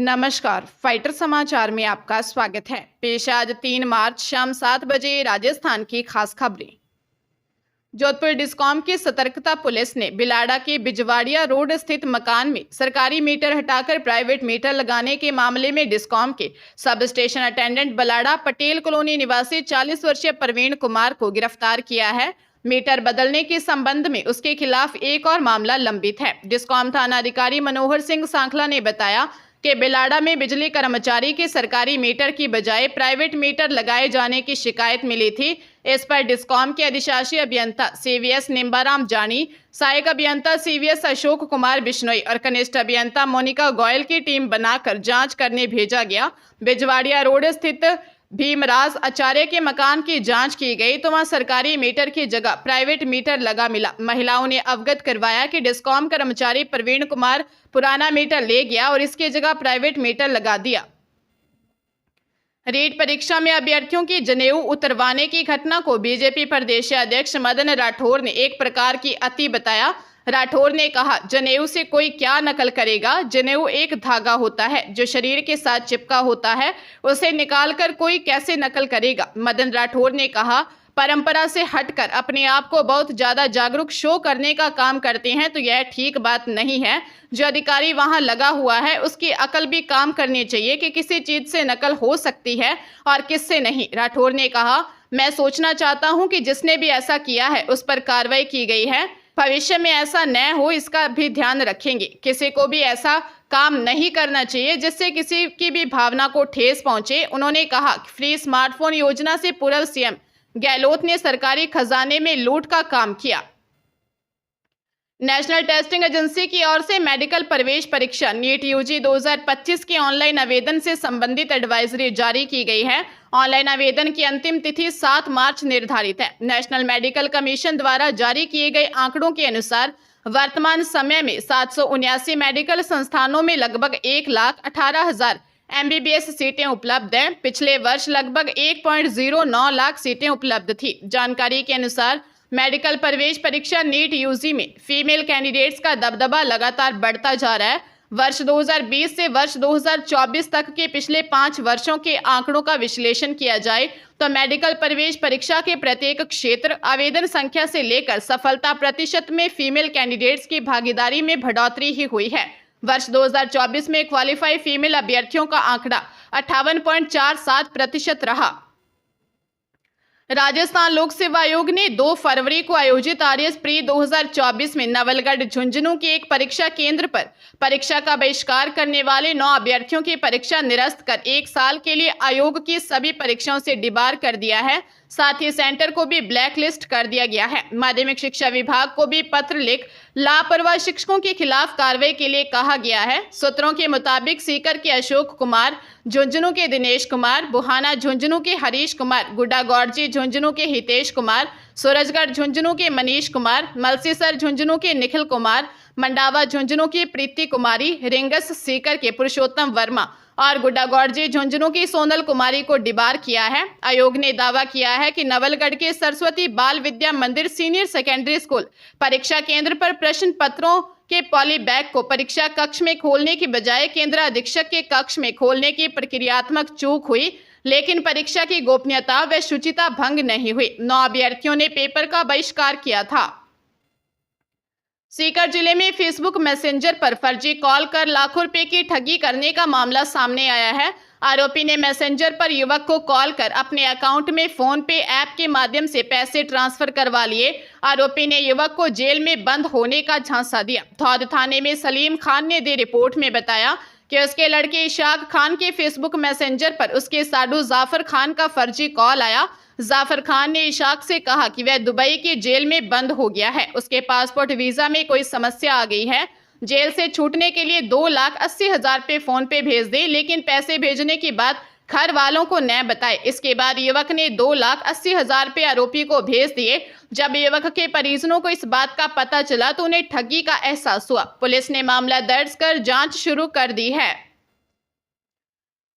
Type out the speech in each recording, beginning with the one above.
नमस्कार, फाइटर समाचार में आपका स्वागत है। पेश आज 3 मार्च शाम 7 बजे राजस्थान की खास खबरें। जोधपुर डिस्कॉम की सतर्कता पुलिस ने बिलाड़ा के बिजवाड़िया रोड स्थित मकान में सरकारी मीटर हटाकर प्राइवेट मीटर लगाने के मामले में डिस्कॉम के sub station attendant Bilara Patel colony निवासी 40 वर्षीय प्रवीण कुमार को गिरफ्तार किया है। मीटर बदलने के संबंध में उसके खिलाफ एक और मामला लंबित है। डिस्कॉम थाना अधिकारी मनोहर सिंह सांखला ने बताया कि बिलाड़ा में बिजली कर्मचारी के सरकारी मीटर की बजाय प्राइवेट मीटर लगाए जाने की शिकायत मिली थी। इस पर डिस्कॉम के अधिशासी अभियंता सीवीएस निम्बाराम जानी, सहायक अभियंता सीवीएस अशोक कुमार बिश्नोई और कनिष्ठ अभियंता मोनिका गोयल की टीम बनाकर जांच करने भेजा गया। बिजवाड़िया रोड स्थित भीमराज आचार्य के मकान की जांच की गई तो वहां सरकारी मीटर की जगह प्राइवेट मीटर लगा मिला। महिलाओं ने अवगत करवाया कि डिस्कॉम कर्मचारी प्रवीण कुमार पुराना मीटर ले गया और इसकी जगह प्राइवेट मीटर लगा दिया। रीट परीक्षा में अभ्यर्थियों की जनेऊ उतरवाने की घटना को बीजेपी प्रदेश अध्यक्ष मदन राठौर ने एक प्रकार की अति बताया। राठौर ने कहा, जनेऊ से कोई क्या नकल करेगा। जनेऊ एक धागा होता है जो शरीर के साथ चिपका होता है, उसे निकालकर कोई कैसे नकल करेगा। मदन राठौर ने कहा, परंपरा से हटकर अपने आप को बहुत ज्यादा जागरूक शो करने का काम करते हैं तो यह ठीक बात नहीं है। जो अधिकारी वहां लगा हुआ है उसकी अकल भी काम करनी चाहिए कि किसी चीज से नकल हो सकती है और किससे नहीं। राठौर ने कहा, मैं सोचना चाहता हूं कि जिसने भी ऐसा किया है उस पर कार्रवाई की गई है। भविष्य में ऐसा न हो इसका भी ध्यान रखेंगे। किसी को भी ऐसा काम नहीं करना चाहिए जिससे किसी की भी भावना को ठेस पहुंचे। उन्होंने कहा, फ्री स्मार्टफोन योजना से पूर्व सीएम गहलोत ने सरकारी खजाने में लूट का काम किया। नेशनल टेस्टिंग एजेंसी की ओर से मेडिकल प्रवेश परीक्षा नीट यूजी 2025 के ऑनलाइन आवेदन से संबंधित एडवाइजरी जारी की गई है। ऑनलाइन आवेदन की अंतिम तिथि 7 मार्च निर्धारित है। नेशनल मेडिकल कमीशन द्वारा जारी किए गए आंकड़ों के अनुसार वर्तमान समय में 779 मेडिकल संस्थानों में लगभग 1,18,000 MBBS सीटें उपलब्ध हैं। पिछले वर्ष लगभग 1.09 लाख सीटें उपलब्ध थी। जानकारी के अनुसार मेडिकल प्रवेश परीक्षा नीट यूजी में फीमेल कैंडिडेट्स का दबदबा लगातार बढ़ता जा रहा है। वर्ष 2020 से वर्ष 2024 तक के पिछले 5 वर्षों के आंकड़ों का विश्लेषण किया जाए तो मेडिकल प्रवेश परीक्षा के प्रत्येक क्षेत्र, आवेदन संख्या से लेकर सफलता प्रतिशत में फीमेल कैंडिडेट्स की भागीदारी में बढ़ोतरी ही हुई है। वर्ष 2024 में क्वालिफाई फीमेल अभ्यर्थियों का आंकड़ा 58.47% रहा। राजस्थान लोक सेवा आयोग ने 2 फरवरी को आयोजित आरएस प्री 2024 में नवलगढ़ झुंझुनू के एक परीक्षा केंद्र पर परीक्षा का बहिष्कार करने वाले 9 अभ्यर्थियों की परीक्षा निरस्त कर 1 साल के लिए आयोग की सभी परीक्षाओं से डिबार कर दिया है। साथ ही सेंटर को भी ब्लैक लिस्ट कर दिया गया है। माध्यमिक शिक्षा विभाग को भी पत्र लिख लापरवाह शिक्षकों के खिलाफ कार्रवाई के लिए कहा गया है। सूत्रों के मुताबिक सीकर के अशोक कुमार, झुंझुनू के दिनेश कुमार, बुहाना झुंझुनू के हरीश कुमार, गुड्डागौड़जी झुंझुनू के हितेश कुमार, सूरजगढ़ झुंझुनू के मनीष कुमार, मलसीसर झुंझुनू के निखिल कुमार, मंडावा झुंझुनू की प्रीति कुमारी, रिंगस सीकर के पुरुषोत्तम वर्मा और गुड्डागौड़जी झुंझुनू की सोनल कुमारी को डिबार किया है। आयोग ने दावा किया है कि नवलगढ़ के सरस्वती बाल विद्या मंदिर सीनियर सेकेंडरी स्कूल परीक्षा केंद्र पर प्रश्न पत्रों के पॉली बैग को परीक्षा कक्ष में खोलने की बजाय केंद्र अधीक्षक के कक्ष में खोलने की प्रक्रियात्मक चूक हुई, लेकिन परीक्षा की गोपनीयता व शुचिता भंग नहीं हुई। 9 अभ्यर्थियों ने पेपर का बहिष्कार किया था। सीकर जिले में फेसबुक मैसेंजर पर फर्जी कॉल कर लाखों रुपए की ठगी करने का मामला सामने आया है। आरोपी ने मैसेंजर पर युवक को कॉल कर अपने अकाउंट में फोन पे ऐप के माध्यम से पैसे ट्रांसफर करवा लिए। आरोपी ने युवक को जेल में बंद होने का झांसा दिया। धौद थाने में सलीम खान ने दी रिपोर्ट में बताया कि उसके लड़के इशाक खान के फेसबुक मैसेंजर पर उसके साडू जाफर खान का फर्जी कॉल आया। जाफर खान ने इशाक से कहा कि वह दुबई की जेल में बंद हो गया है, उसके पासपोर्ट वीजा में कोई समस्या आ गई है, जेल से छूटने के लिए 2,80,000 रुपये फोन पे भेज दे, लेकिन पैसे भेजने की बात घर वालों को न बताए। इसके बाद युवक ने 2,80,000 रुपये आरोपी को भेज दिए। जब युवक के परिजनों को इस बात का पता चला तो उन्हें ठगी का एहसास हुआ। पुलिस ने मामला दर्ज कर जांच शुरू कर दी है।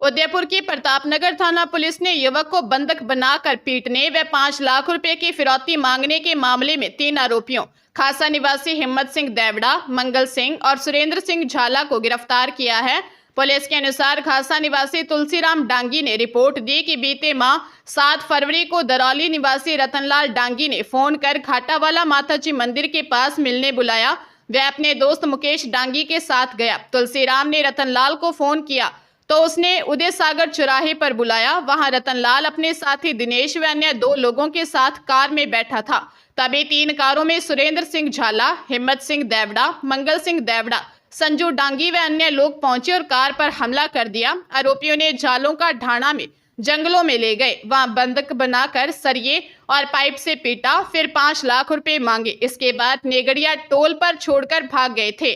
उदयपुर की प्रतापनगर थाना पुलिस ने युवक को बंधक बनाकर पीटने व 5 लाख रुपए की फिरौती मांगने के मामले में 3 आरोपियों खासा निवासी हिम्मत सिंह देवड़ा, मंगल सिंह और सुरेंद्र सिंह झाला को गिरफ्तार किया है। पुलिस के अनुसार खासा निवासी तुलसीराम डांगी ने रिपोर्ट दी कि बीते माह 7 फरवरी को दरौली निवासी रतनलाल डांगी ने फोन कर खाटावाला माताजी मंदिर के पास मिलने बुलाया। वह अपने दोस्त मुकेश डांगी के साथ गया। तुलसीराम ने रतनलाल को फोन किया तो उसने उदय सागर चौराहे पर बुलाया। वहां रतनलाल अपने साथी दिनेश व अन्य 2 लोगों के साथ कार में बैठा था। तभी 3 कारों में सुरेंद्र सिंह झाला, हिम्मत सिंह देवड़ा, मंगल सिंह देवड़ा, संजू डांगी व अन्य लोग पहुंचे और कार पर हमला कर दिया। आरोपियों ने झालों का ढाणा में जंगलों में ले गए, वहां बंधक बनाकर सरिये और पाइप से पीटा, फिर 5 लाख रुपए मांगे। इसके बाद नेगड़िया टोल पर छोड़कर भाग गए थे।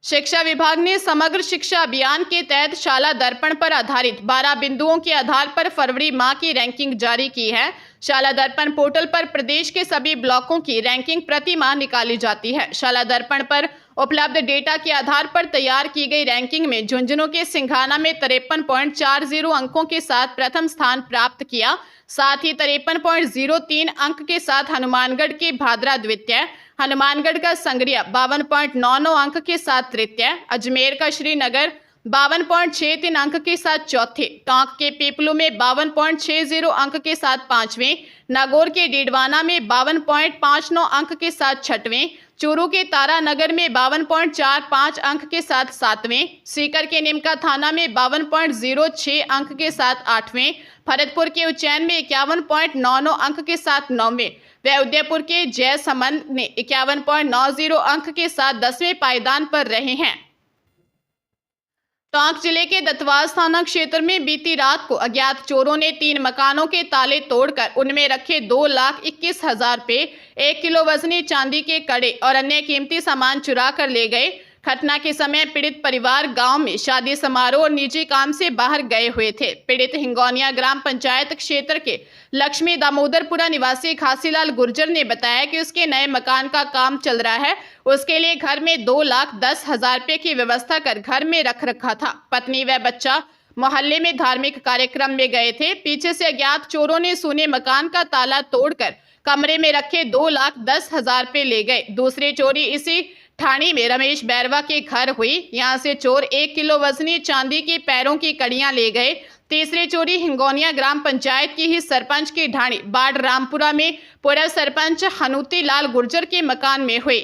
शिक्षा विभाग ने समग्र शिक्षा अभियान के तहत शाला दर्पण पर आधारित 12 बिंदुओं के आधार पर फरवरी माह की रैंकिंग जारी की है। शाला दर्पण पोर्टल पर प्रदेश के सभी ब्लॉकों की रैंकिंग प्रति माह निकाली जाती है। शाला दर्पण पर उपलब्ध डेटा के आधार पर तैयार की गई रैंकिंग में झुंझुनू के सिंघाना में 53.40 अंकों के साथ प्रथम स्थान प्राप्त किया। साथ ही 53.03 अंक के साथ हनुमानगढ़ के भादरा द्वितीय, हनुमानगढ़ का संगरिया 52.99 अंक के साथ तृतीय, अजमेर का श्रीनगर 52.63 अंक के साथ चौथे, टोंक के पीपलू में 52.60 अंक के साथ पांचवें, नागौर के डीडवाना में 52.59 अंक के साथ छठवें, चूरू के तारानगर में 52.45 अंक के साथ सातवें, सीकर के निमका थाना में 52.06 अंक के साथ आठवें, भरतपुर के उज्जैन में 51.99 अंक के साथ नौवें व उदयपुर के जयसमंद ने 51.90 अंक के साथ 10वें पायदान पर रहे हैं। टोंक जिले के दत्तवास थाना क्षेत्र में बीती रात को अज्ञात चोरों ने 3 मकानों के ताले तोड़कर उनमें रखे 2,21,000 रुपए, 1 किलो वजनी चांदी के कड़े और अन्य कीमती सामान चुरा कर ले गए। घटना के समय पीड़ित परिवार गांव में शादी समारोह और निजी काम से बाहर गए हुए थे। पीड़ित हिंगोनिया ग्राम पंचायत क्षेत्र के लक्ष्मी दामोदरपुरा निवासी खासीलाल गुर्जर ने बताया कि उसके नए मकान का काम चल रहा है। उसके लिए घर में 2,10,000 रुपए की व्यवस्था कर घर में रख रखा था। पत्नी व बच्चा मोहल्ले में धार्मिक कार्यक्रम में गए थे। पीछे से अज्ञात चोरों ने सूने मकान का ताला तोड़कर कमरे में रखे 2,10,000 रुपए ले गए। दूसरी चोरी इसी ठाणी में रमेश बैरवा के घर हुई। यहां से चोर 1 किलो वजनी चांदी की पैरों की कड़ियां ले गए। तीसरी चोरी हिंगोनिया ग्राम पंचायत की ही सरपंच की ढाणी बाड़ रामपुरा में पूर्व सरपंच हनुती लाल गुर्जर के मकान में हुई।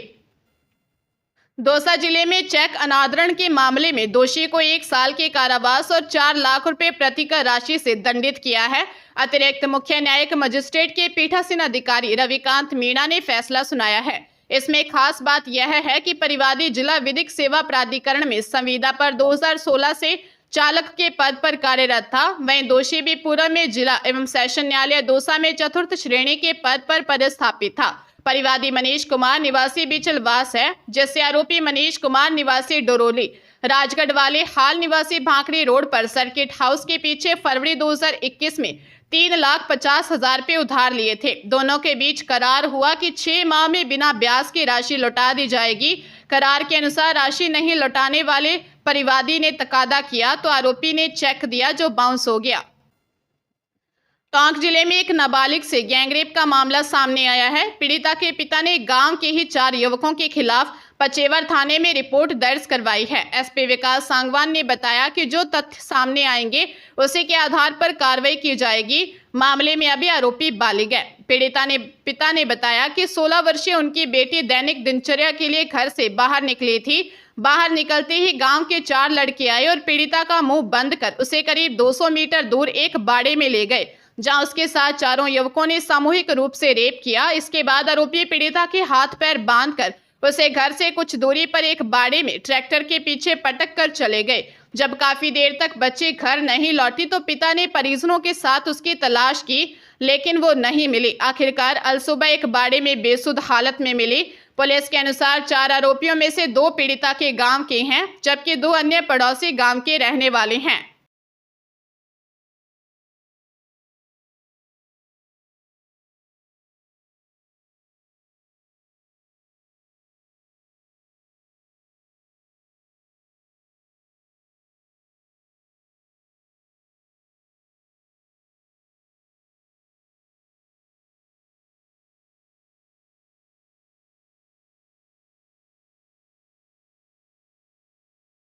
दौसा जिले में चेक अनादरण के मामले में दोषी को 1 साल के कारावास और 4 लाख रुपए प्रतिकर राशि से दंडित किया है। अतिरिक्त मुख्य न्यायिक मजिस्ट्रेट के पीठासीन अधिकारी रविकांत मीणा ने फैसला सुनाया है। इसमें खास बात यह है कि परिवादी जिला विधिक सेवा प्राधिकरण में संविदा पर 2016 से चालक के पद पर कार्यरत था। वहीं दोषी भी पूर्व में जिला एवं सेशन न्यायालय दौसा में 4th श्रेणी के पद पर पदस्थापित था। परिवादी मनीष कुमार निवासी बिचलवास है, जिससे आरोपी मनीष कुमार निवासी डोरोली राजगढ़ वाले हाल निवासी भांकड़ी रोड पर सर्किट हाउस के पीछे फरवरी 2021 में 3,50,000 रुपए उधार लिए थे। दोनों के बीच करार हुआ कि 6 माह में बिना ब्याज की राशि लौटा दी जाएगी। करार के अनुसार राशि नहीं लौटाने वाले परिवादी ने तकादा किया तो आरोपी ने चेक दिया जो बाउंस हो गया। टोंक जिले में एक नाबालिग से गैंगरेप का मामला सामने आया है। पीड़िता के पिता ने गांव के ही 4 युवकों के खिलाफ पचेवर थाने में रिपोर्ट दर्ज करवाई है। एसपी विकास सांगवान ने बताया कि जो तथ्य सामने आएंगे उसी के आधार पर कार्रवाई की जाएगी। मामले में अभी आरोपी बालिग है। पिता ने बताया कि 16 वर्षीय उनकी बेटी दैनिक दिनचर्या के लिए घर से बाहर निकली थी। बाहर निकलते ही गांव के 4 लड़के आए और पीड़िता का मुंह बंद कर उसे करीब 200 मीटर दूर एक बाड़े में ले गए, जहां उसके साथ 4 युवकों ने सामूहिक रूप से रेप किया। इसके बाद आरोपी पीड़िता के हाथ पैर बांधकर उसे घर से कुछ दूरी पर एक बाड़े में ट्रैक्टर के पीछे पटक कर चले गए। जब काफी देर तक बच्ची घर नहीं लौटी तो पिता ने परिजनों के साथ उसकी तलाश की, लेकिन वो नहीं मिली। आखिरकार अलसुबह एक बाड़े में बेसुध हालत में मिली। पुलिस के अनुसार 4 आरोपियों में से 2 पीड़िता के गांव के हैं, जबकि 2 अन्य पड़ोसी गांव के रहने वाले हैं।